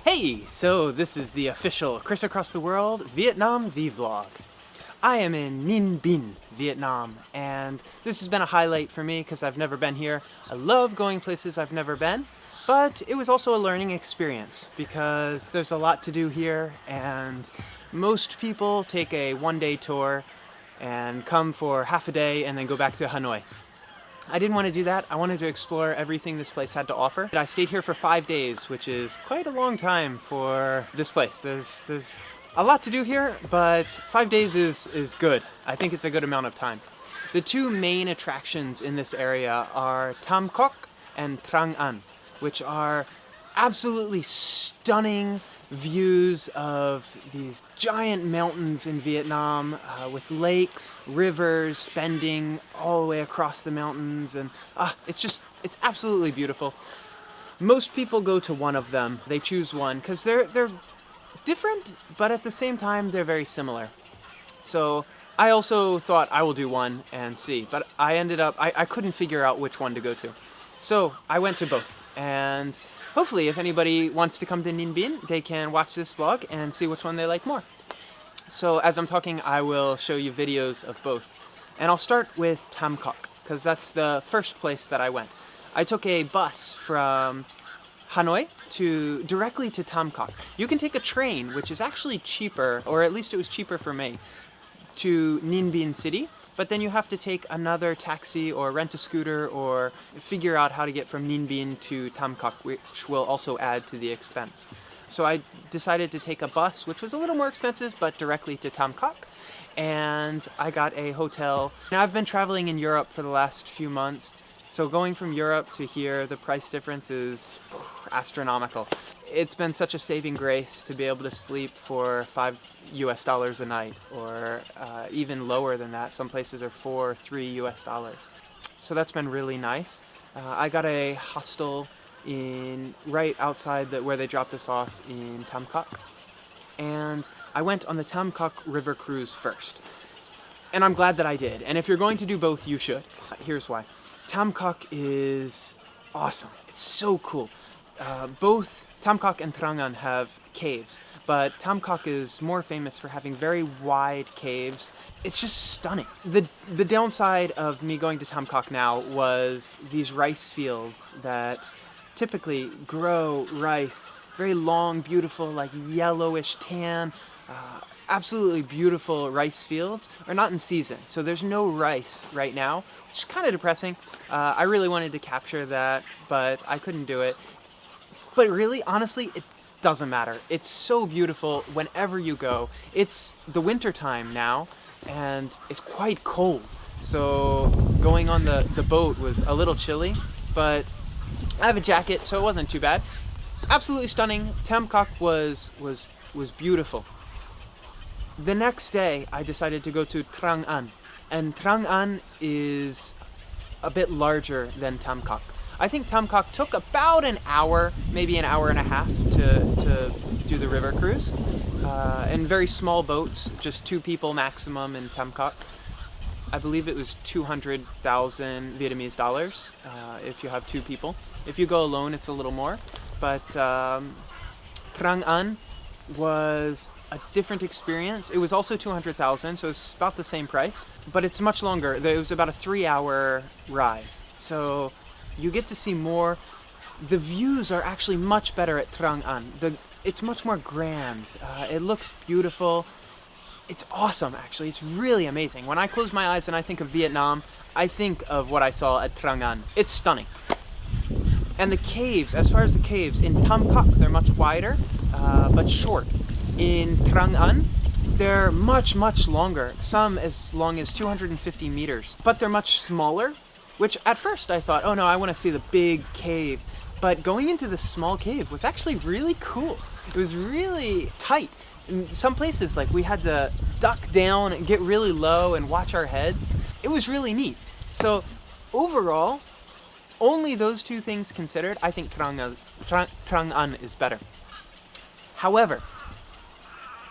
Hey, so this is the official Chris Across the World Vietnam vlog. I am in Ninh Binh, Vietnam, and this has been a highlight for me because I've never been here. I love going places I've never been, but it was also a learning experience because there's a lot to do here, and most people take a one-day tour and come for half a day and then go back to Hanoi. I didn't want to do that. I wanted to explore everything this place had to offer. I stayed here for 5 days, which is quite a long time for this place. There's a lot to do here, but 5 days is good. I think it's a good amount of time. The two main attractions in this area are Tam Coc and Trang An, which are absolutely stunning views of these giant mountains in Vietnam with lakes, rivers bending all the way across the mountains, and it's absolutely beautiful. Most people go to one of them. They choose one because they're different, but at the same time they're very similar. So I also thought I will do one and see, but I ended up I couldn't figure out which one to go to. So I went to both, and hopefully if anybody wants to come to Ninh Binh, they can watch this vlog and see which one they like more. So as I'm talking, I will show you videos of both. And I'll start with Tam Coc, because that's the first place that I went. I took a bus from Hanoi directly to Tam Coc. You can take a train, which is actually cheaper, or at least it was cheaper for me, to Ninh Binh City, but then you have to take another taxi or rent a scooter or figure out how to get from Ninh Binh to Tam Coc, which will also add to the expense. So I decided to take a bus, which was a little more expensive, but directly to Tam Coc, and I got a hotel. Now I've been traveling in Europe for the last few months, so going from Europe to here, the price difference is astronomical. It's been such a saving grace to be able to sleep for $5 a night, or even lower than that. Some places are $3 So that's been really nice. I got a hostel right outside where they dropped us off in Tam Coc, and I went on the Tam Coc River cruise first. And I'm glad that I did. And if you're going to do both, you should. Here's why. Tam Coc is awesome. It's so cool. Both Tam Coc and Trang An have caves, but Tam Coc is more famous for having very wide caves. It's just stunning. The downside of me going to Tam Coc now was these rice fields that typically grow rice. Very long, beautiful, like yellowish tan, absolutely beautiful rice fields are not in season. So there's no rice right now, which is kind of depressing. I really wanted to capture that, but I couldn't do it. But really, honestly, it doesn't matter. It's so beautiful whenever you go. It's the winter time now, and it's quite cold. So going on the boat was a little chilly, but I have a jacket, so it wasn't too bad. Absolutely stunning. Tam Coc was beautiful. The next day, I decided to go to Trang An, and Trang An is a bit larger than Tam Coc. I think Tam Coc took about an hour, maybe an hour and a half to do the river cruise. And very small boats, just 2 people maximum in Tam Coc. I believe it was 200,000 Vietnamese dollars if you have 2 people. If you go alone, it's a little more. But Trang An was a different experience. It was also 200,000, so it's about the same price, but it's much longer. It was about a 3-hour ride. So you get to see more. The views are actually much better at Trang An. It's much more grand. It looks beautiful. It's awesome, actually. It's really amazing. When I close my eyes and I think of Vietnam, I think of what I saw at Trang An. It's stunning. And the caves, as far as the caves, in Tam Coc, they're much wider, but short. In Trang An, they're much, much longer. Some as long as 250 meters, but they're much smaller, which at first I thought, oh no, I want to see the big cave. But going into the small cave was actually really cool. It was really tight. In some places, like, we had to duck down and get really low and watch our heads. It was really neat. So overall, only those 2 things considered, I think Trang An is better. However,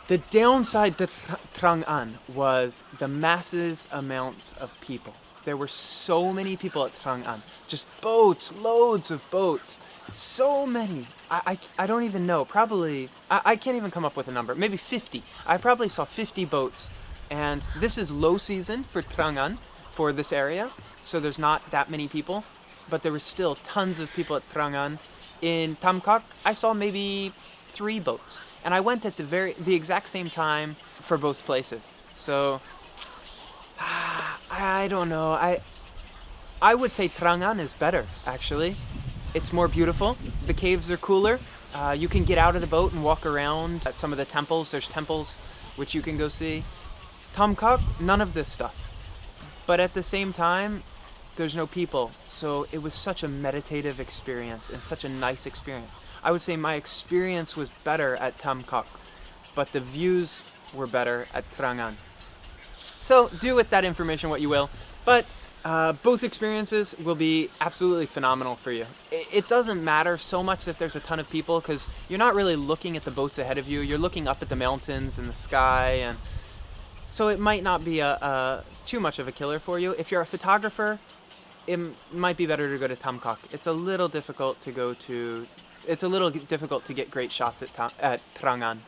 the downside to Trang An was the massive amounts of people. There were so many people at Trang An. Just boats, loads of boats. So many. I don't even know. Probably, I can't even come up with a number. Maybe 50. I probably saw 50 boats. And this is low season for Trang An, for this area. So there's not that many people. But there were still tons of people at Trang An. In Tam Coc, I saw maybe 3 boats. And I went at the exact same time for both places. So I don't know. I would say Trang An is better, actually. It's more beautiful. The caves are cooler. You can get out of the boat and walk around at some of the temples. There's temples which you can go see. Tam Coc, none of this stuff. But at the same time, there's no people. So it was such a meditative experience and such a nice experience. I would say my experience was better at Tam Coc, but the views were better at Trang An. So do with that information what you will, but both experiences will be absolutely phenomenal for you. It doesn't matter so much that there's a ton of people, because you're not really looking at the boats ahead of you. You're looking up at the mountains and the sky, and so it might not be too much of a killer for you. If you're a photographer, it might be better to go to Tam Coc. It's a little difficult to get great shots at Trang An.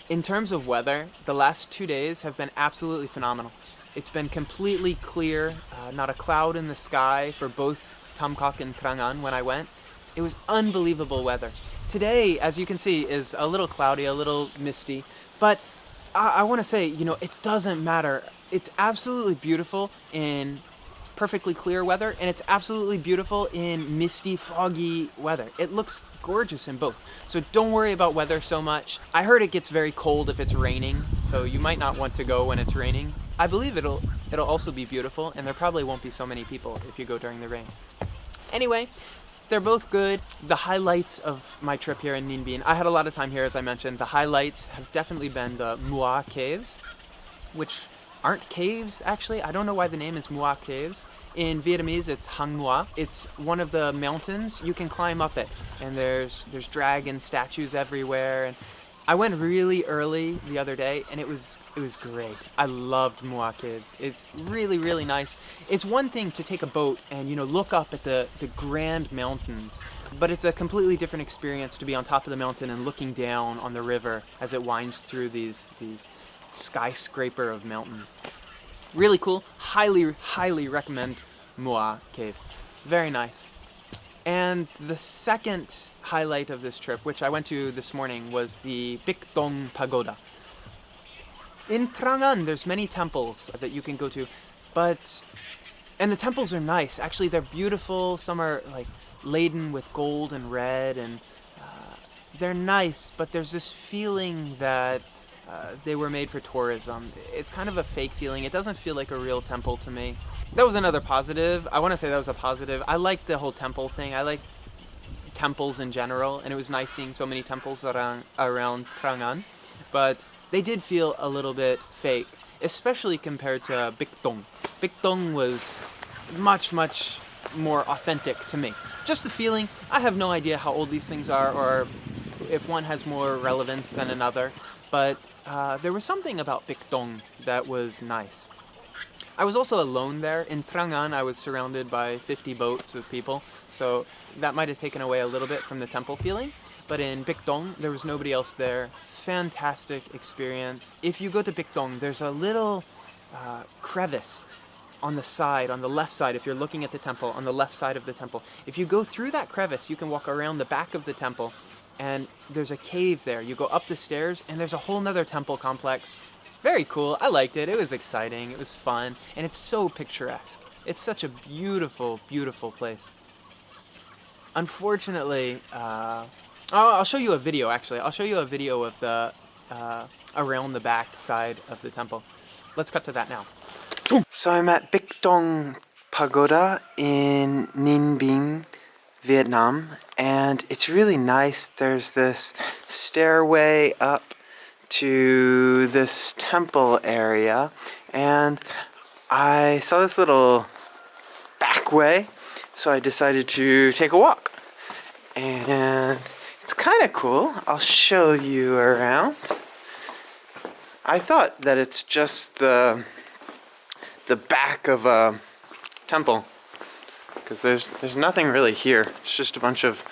In terms of weather, the last 2 days have been absolutely phenomenal. It's been completely clear, not a cloud in the sky for both Tam Coc and Trang An when I went. It was unbelievable weather. Today, as you can see, is a little cloudy, a little misty, but I want to say, it doesn't matter. It's absolutely beautiful in perfectly clear weather, and it's absolutely beautiful in misty, foggy weather. It looks gorgeous in both. So don't worry about weather so much. I heard it gets very cold if it's raining, so you might not want to go when it's raining. I believe it'll also be beautiful, and there probably won't be so many people if you go during the rain. Anyway, they're both good. The highlights of my trip here in Ninh Binh, I had a lot of time here, as I mentioned. The highlights have definitely been the Mua Caves, which aren't caves, actually. I don't know why the name is Mua Caves. In Vietnamese, it's Hang Mua. It's one of the mountains. You can climb up it, and there's dragon statues everywhere. And I went really early the other day, and it was great. I loved Mua Caves. It's really, really nice. It's one thing to take a boat and look up at the grand mountains, but it's a completely different experience to be on top of the mountain and looking down on the river as it winds through these skyscraper of mountains. Really cool. Highly, highly recommend Mua Caves. Very nice. And the second highlight of this trip, which I went to this morning, was the Bic Dong Pagoda. In Trang An, there's many temples that you can go to, and the temples are nice. Actually, they're beautiful. Some are like laden with gold and red, and they're nice, but there's this feeling that they were made for tourism. It's kind of a fake feeling. It doesn't feel like a real temple to me. That was another positive. I want to say that was a positive. I like the whole temple thing. I like temples in general, and it was nice seeing so many temples around Trang An. But they did feel a little bit fake, especially compared to Bic Dong. Bic Dong was much, much more authentic to me. Just the feeling. I have no idea how old these things are, or if one has more relevance than another, but there was something about Bic Dong that was nice. I was also alone there. In Trang An, I was surrounded by 50 boats of people, so that might have taken away a little bit from the temple feeling. But in Bic Dong, there was nobody else there. Fantastic experience. If you go to Bic Dong, there's a little crevice on the side, on the left side, if you're looking at the temple, on the left side of the temple. If you go through that crevice, you can walk around the back of the temple, and there's a cave there. You go up the stairs, and there's a whole nother temple complex. Very cool. I liked it. It was exciting. It was fun. And it's so picturesque. It's such a beautiful, beautiful place. Unfortunately, I'll show you a video, actually. I'll show you a video of the around the back side of the temple. Let's cut to that now. So I'm at Bic Dong Pagoda in Ninh Binh, Vietnam, and it's really nice. There's this stairway up to this temple area, and I saw this little back way, so I decided to take a walk. And it's kind of cool. I'll show you around. I thought that it's just the the back of a temple, because there's nothing really here. It's just a bunch of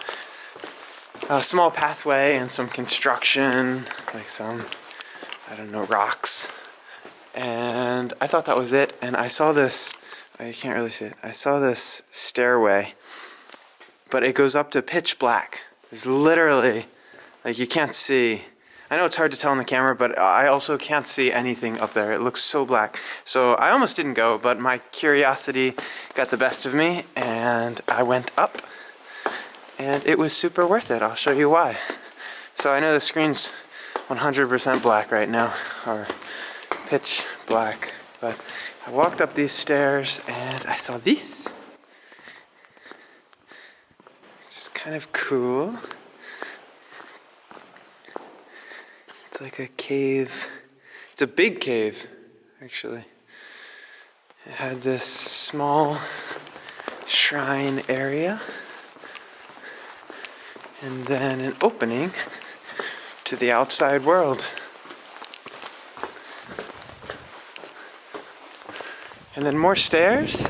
small pathway and some construction, like some, I don't know, rocks. And I thought that was it, and I saw this, I can't really see it, I saw this stairway, but it goes up to pitch black. It's literally, like, you can't see. I know it's hard to tell on the camera, but I also can't see anything up there. It looks so black. So I almost didn't go, but my curiosity got the best of me, and I went up, and it was super worth it. I'll show you why. So I know the screen's 100% black right now, or pitch black, but I walked up these stairs and I saw this. Just kind of cool. It's like a cave. It's a big cave, actually. It had this small shrine area, and then an opening to the outside world. And then more stairs.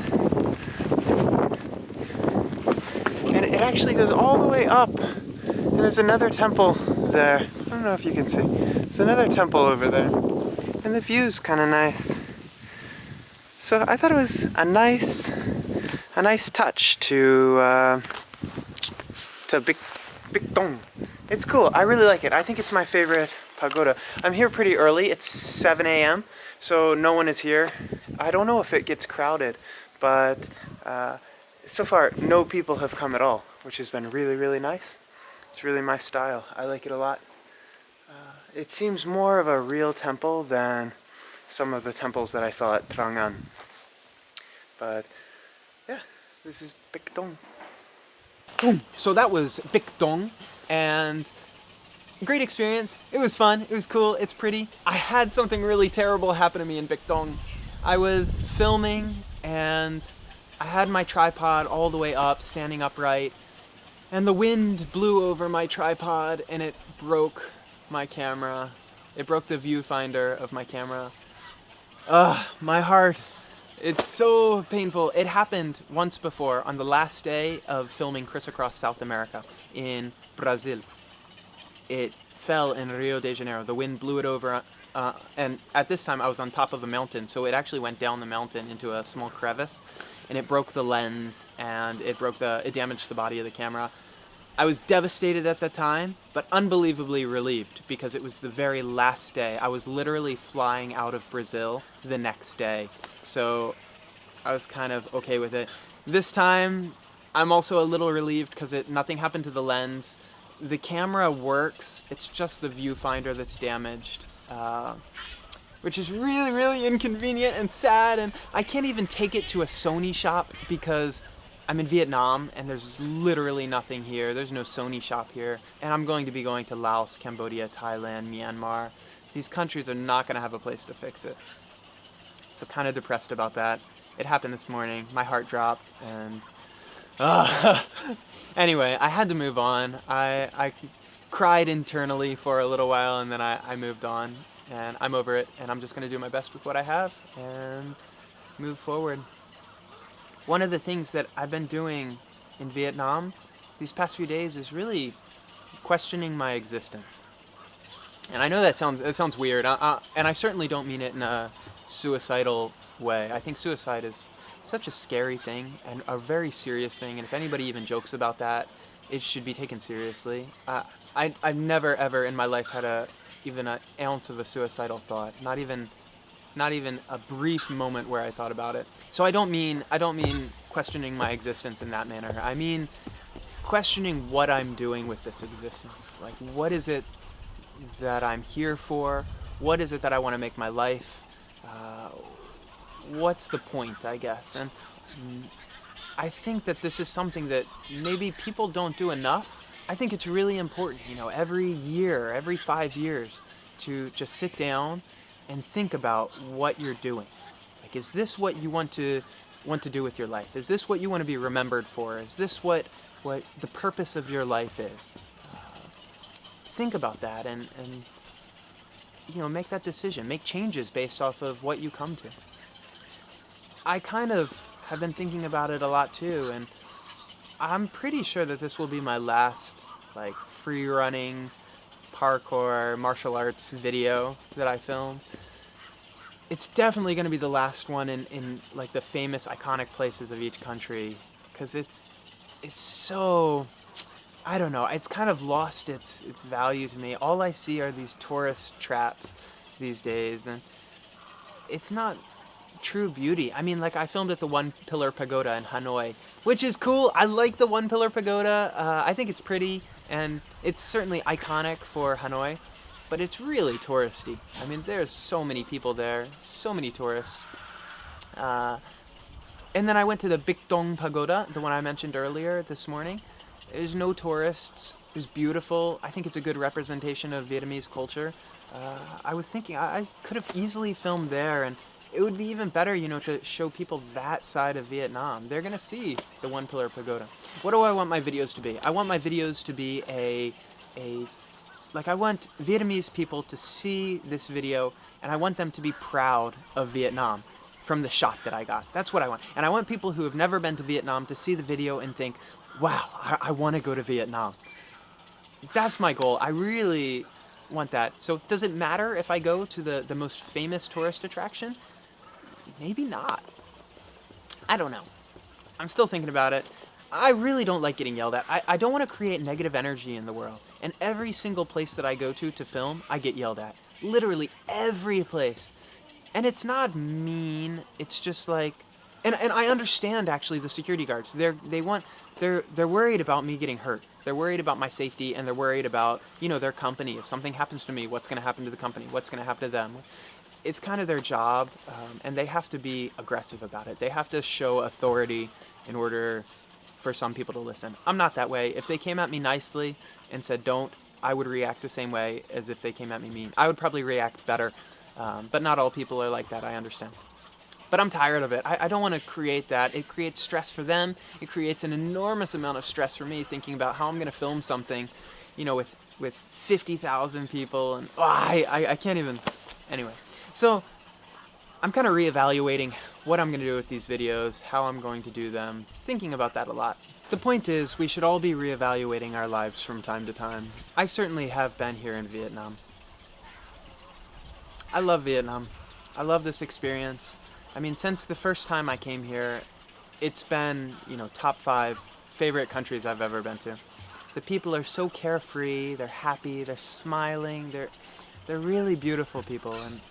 And it actually goes all the way up. And there's another temple there. I don't know if you can see. There's another temple over there. And the view's kind of nice. So I thought it was a nice touch to Big Dong. It's cool. I really like it. I think it's my favorite pagoda. I'm here pretty early. It's 7 a.m. So no one is here. I don't know if it gets crowded, but so far no people have come at all, which has been really, really nice. It's really my style. I like it a lot. It seems more of a real temple than some of the temples that I saw at Trang An. But yeah, this is Big Dong. So that was Big Dong, and great experience. It was fun. It was cool. It's pretty. I had something really terrible happen to me in Big Dong. I was filming and I had my tripod all the way up, standing upright, and the wind blew over my tripod and it broke my camera. It broke the viewfinder of my camera. My heart. It's so painful. It happened once before on the last day of filming Chris Across South America in Brazil. It fell in Rio de Janeiro. The wind blew it over, and at this time I was on top of a mountain, so it actually went down the mountain into a small crevice, and it broke the lens, and it damaged the body of the camera. I was devastated at the time, but unbelievably relieved, because it was the very last day. I was literally flying out of Brazil the next day, so I was kind of okay with it. This time, I'm also a little relieved because nothing happened to the lens. The camera works, it's just the viewfinder that's damaged, which is really, really inconvenient and sad, and I can't even take it to a Sony shop because I'm in Vietnam and there's literally nothing here. There's no Sony shop here, and I'm going to be going to Laos, Cambodia, Thailand, Myanmar. These countries are not going to have a place to fix it. So kind of depressed about that. It happened this morning, my heart dropped, and anyway, I had to move on. I cried internally for a little while, and then I moved on, and I'm over it, and I'm just going to do my best with what I have and move forward. One of the things that I've been doing in Vietnam these past few days is really questioning my existence. And I know that sounds weird, and I certainly don't mean it in a suicidal way. I think suicide is such a scary thing and a very serious thing, and if anybody even jokes about that, it should be taken seriously. I've never ever in my life had even an ounce of a suicidal thought, not even a brief moment where I thought about it. So I don't mean questioning my existence in that manner. I mean questioning what I'm doing with this existence. Like, what is it that I'm here for? What is it that I want to make my life? What's the point, I guess? And I think that this is something that maybe people don't do enough. I think it's really important, every year, every 5 years, to just sit down and think about what you're doing. Like, is this what you want to do with your life? Is this what you want to be remembered for? Is this what the purpose of your life is? Think about that and make that decision. Make changes based off of what you come to. I kind of have been thinking about it a lot too, and I'm pretty sure that this will be my last like free running parkour martial arts video that I film. It's definitely going to be the last one in like the famous iconic places of each country, because it's so, I don't know, it's kind of lost its value to me. All I see are these tourist traps these days, and it's not true beauty. I mean, like, I filmed at the One Pillar Pagoda in Hanoi, which is cool. I like the One Pillar Pagoda. I think it's pretty, and it's certainly iconic for Hanoi, but it's really touristy. I mean, there's so many people there, so many tourists. Uh, and then I went to the Bic Dong Pagoda, the one I mentioned earlier this morning. There's no tourists. It was beautiful. I think it's a good representation of Vietnamese culture. I was thinking I could have easily filmed there, and it would be even better, you know, to show people that side of Vietnam. They're gonna see the One Pillar Pagoda. What do I want my videos to be? I want my videos to be I want Vietnamese people to see this video, and I want them to be proud of Vietnam from the shot that I got. That's what I want. And I want people who have never been to Vietnam to see the video and think, wow, I want to go to Vietnam. That's my goal. I really want that. So does it matter if I go to the most famous tourist attraction? Maybe not. I don't know. I'm still thinking about it. I really don't like getting yelled at. I don't want to create negative energy in the world. And every single place that I go to film, I get yelled at. Literally every place. And it's not mean. It's just like, and I understand actually the security guards. They're worried about me getting hurt. They're worried about my safety, and they're worried about, you know, their company. If something happens to me, what's going to happen to the company? What's going to happen to them? It's kind of their job, and they have to be aggressive about it. They have to show authority in order for some people to listen. I'm not that way. If they came at me nicely and said don't, I would react the same way as if they came at me mean. I would probably react better, but not all people are like that, I understand. But I'm tired of it. I don't want to create that. It creates stress for them. It creates an enormous amount of stress for me thinking about how I'm going to film something, you know, with 50,000 people, and I can't even. Anyway, so I'm kind of reevaluating what I'm going to do with these videos, how I'm going to do them, thinking about that a lot. The point is, we should all be reevaluating our lives from time to time. I certainly have been here in Vietnam. I love Vietnam. I love this experience. I mean, since the first time I came here, it's been, you know, top 5 favorite countries I've ever been to. The people are so carefree, they're happy, they're smiling, they're really beautiful people, and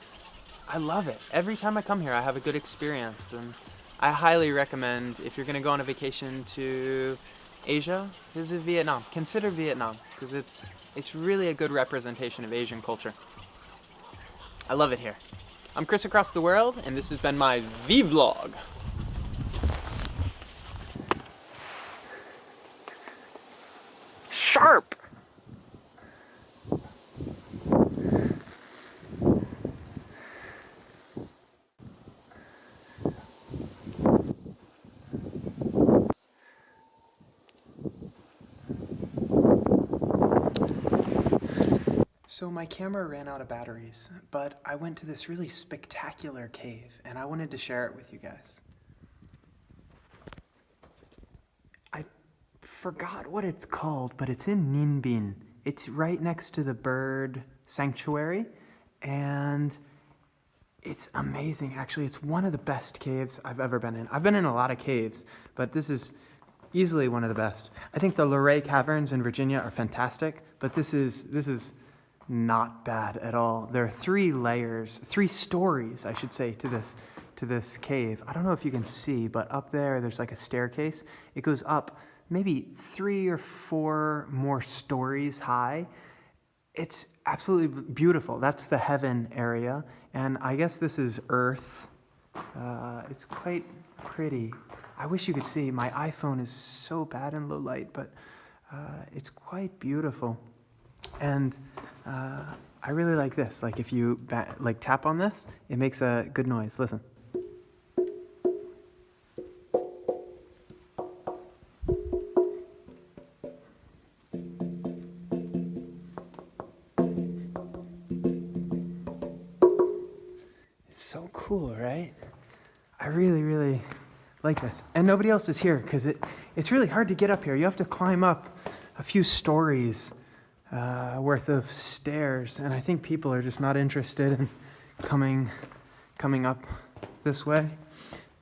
I love it. Every time I come here, I have a good experience, and I highly recommend, if you're going to go on a vacation to Asia, visit Vietnam. Consider Vietnam, because it's really a good representation of Asian culture. I love it here. I'm Chris across the world, and this has been my V-Vlog. Sharp! So my camera ran out of batteries, but I went to this really spectacular cave, and I wanted to share it with you guys. I forgot what it's called, but it's in Ninh Binh. It's right next to the bird sanctuary, and it's amazing. Actually, it's one of the best caves I've ever been in. I've been in a lot of caves, but this is easily one of the best. I think the Luray Caverns in Virginia are fantastic, but this is not bad at all. There are 3 stories, I should say, to this cave. I don't know if you can see, but up there's like a staircase. It goes up maybe 3 or 4 more stories high. It's absolutely beautiful. That's the heaven area, and I guess this is Earth. It's quite pretty. I wish you could see. My iPhone is so bad in low light, but it's quite beautiful. And I really like this. Like if you tap on this, it makes a good noise. Listen. It's so cool, right? I really, really like this. And nobody else is here because it's really hard to get up here. You have to climb up a few stories worth of stairs. And I think people are just not interested in coming up this way.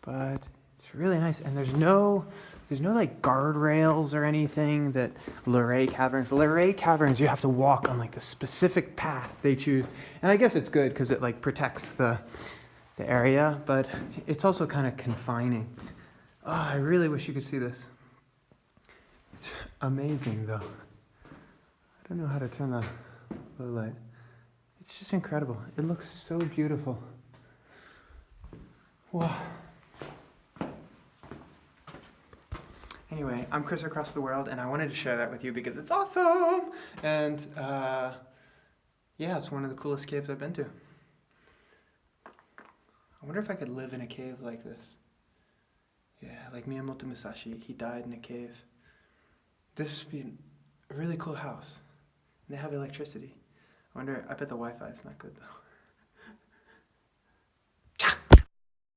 But it's really nice. And there's no like guardrails or anything that Luray Caverns, you have to walk on like the specific path they choose. And I guess it's good because it like protects the area, but it's also kind of confining. Oh, I really wish you could see this. It's amazing though. I don't know how to turn the blue light. It's just incredible. It looks so beautiful. Wow. Anyway, I'm Chris across the world, and I wanted to share that with you because it's awesome! And, yeah, it's one of the coolest caves I've been to. I wonder if I could live in a cave like this. Yeah, like Miyamoto Musashi, he died in a cave. This would be a really cool house. And they have electricity. I bet the Wi-Fi is not good, though.